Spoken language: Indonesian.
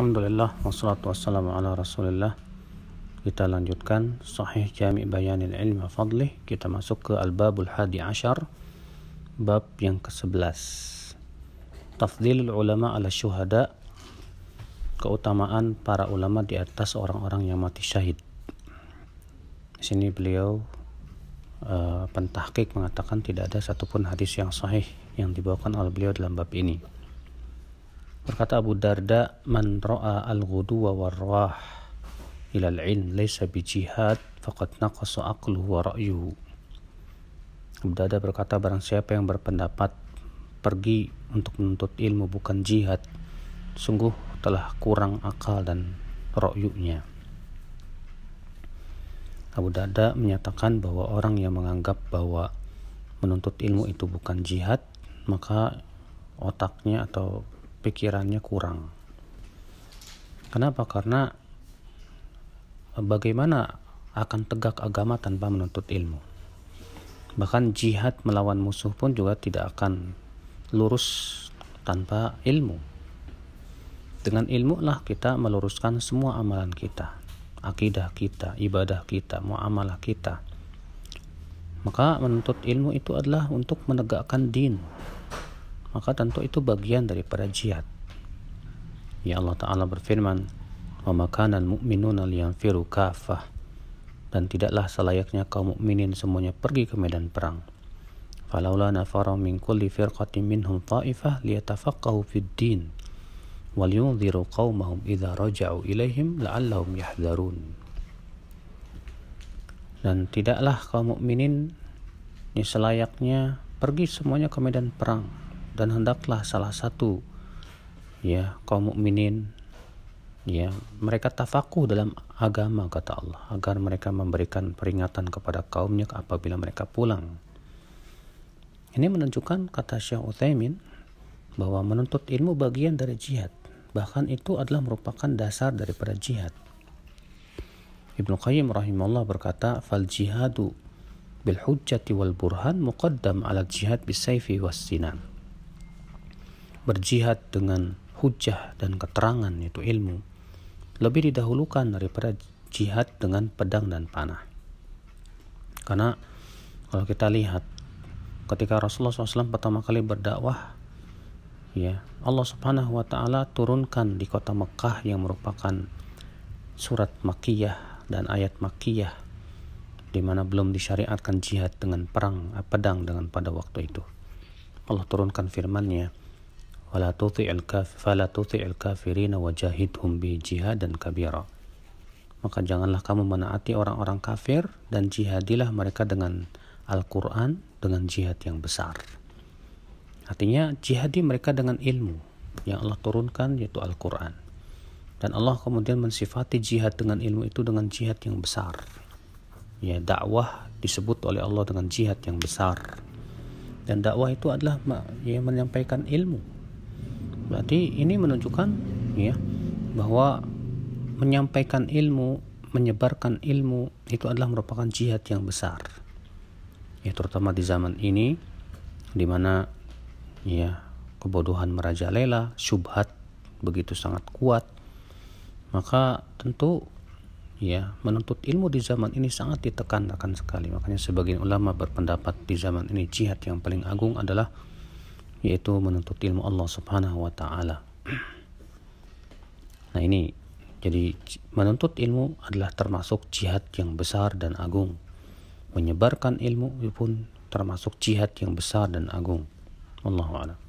Alhamdulillah, wassalatu wassalamu ala rasulillah. Kita lanjutkan Sahih Jami' Bayanil Ilmi wa Fadlih. Kita masuk ke Al-Babul Hadi Ashar, bab yang ke-11. Tafdhilul ulama ala syuhada, keutamaan para ulama di atas orang-orang yang mati syahid. Di sini beliau pentahqiq mengatakan tidak ada satupun hadis yang sahih yang dibawakan oleh beliau dalam bab ini. Berkata Abu Darda, man ra'a al-ghuduwa war-rawah ila al-'ilm laysa bi jihad faqad naqasa aqluhu wa ra'yuhu. Abu Darda berkata, barang siapa yang berpendapat pergi untuk menuntut ilmu bukan jihad, sungguh telah kurang akal dan ra'yunya. Abu Darda menyatakan bahwa orang yang menganggap bahwa menuntut ilmu itu bukan jihad, maka otaknya atau pikirannya kurang. Kenapa? Karena bagaimana akan tegak agama tanpa menuntut ilmu? Bahkan jihad melawan musuh pun juga tidak akan lurus tanpa ilmu. Dengan ilmu lah kita meluruskan semua amalan kita, akidah kita, ibadah kita, muamalah kita. Maka menuntut ilmu itu adalah untuk menegakkan din. Maka tentu itu bagian daripada jihad. Ya, Allah Ta'ala berfirman, wa ma kana al-mu'minuna liyanfiru kaffah, dan tidaklah selayaknya kaum mukminin semuanya pergi ke medan perang. Falaula nafara min kulli firqatin minhum ta'ifah liyatafaqahu fid din wal yunziru qaumahum idza raja'u ilaihim la'allahum yahdharun. Dan tidaklah kaum mukminin selayaknya pergi semuanya ke medan perang, dan hendaklah salah satu kaum mukminin mereka tafakuh dalam agama, kata Allah, agar mereka memberikan peringatan kepada kaumnya apabila mereka pulang. Ini menunjukkan, kata Syekh Utsaimin, bahwa menuntut ilmu bagian dari jihad, bahkan itu adalah merupakan dasar daripada jihad. Ibnu Qayyim rahimahullah berkata, fal jihadu bil hujjati wal burhan muqaddam ala jihad bis sayfi was sinan. Berjihad dengan hujjah dan keterangan, yaitu ilmu, lebih didahulukan daripada jihad dengan pedang dan panah. Karena kalau kita lihat ketika Rasulullah SAW pertama kali berdakwah, Allah Subhanahu wa Ta'ala turunkan di kota Mekah yang merupakan surat Makkiyah dan ayat Makkiyah, di mana belum disyariatkan jihad dengan pedang pada waktu itu. Allah turunkan firman-Nya, fala tuti'il kafirina wajahidhum bi jihadan kabira. Maka janganlah kamu menaati orang-orang kafir, dan jihadilah mereka dengan Al-Quran, dengan jihad yang besar. Artinya jihadi mereka dengan ilmu yang Allah turunkan, yaitu Al-Quran. Dan Allah kemudian mensifati jihad dengan ilmu itu dengan jihad yang besar. Dakwah disebut oleh Allah dengan jihad yang besar. Dan dakwah itu adalah menyampaikan ilmu. Berarti ini menunjukkan bahwa menyampaikan ilmu, menyebarkan ilmu itu adalah merupakan jihad yang besar. Terutama di zaman ini, di mana kebodohan merajalela, syubhat begitu sangat kuat, maka tentu menuntut ilmu di zaman ini sangat ditekankan sekali. Makanya sebagian ulama berpendapat di zaman ini jihad yang paling agung adalah yaitu menuntut ilmu Allah Subhanahu wa Ta'ala. Nah, ini jadi menuntut ilmu adalah termasuk jihad yang besar dan agung. Menyebarkan ilmu pun termasuk jihad yang besar dan agung. Wallahu a'lam.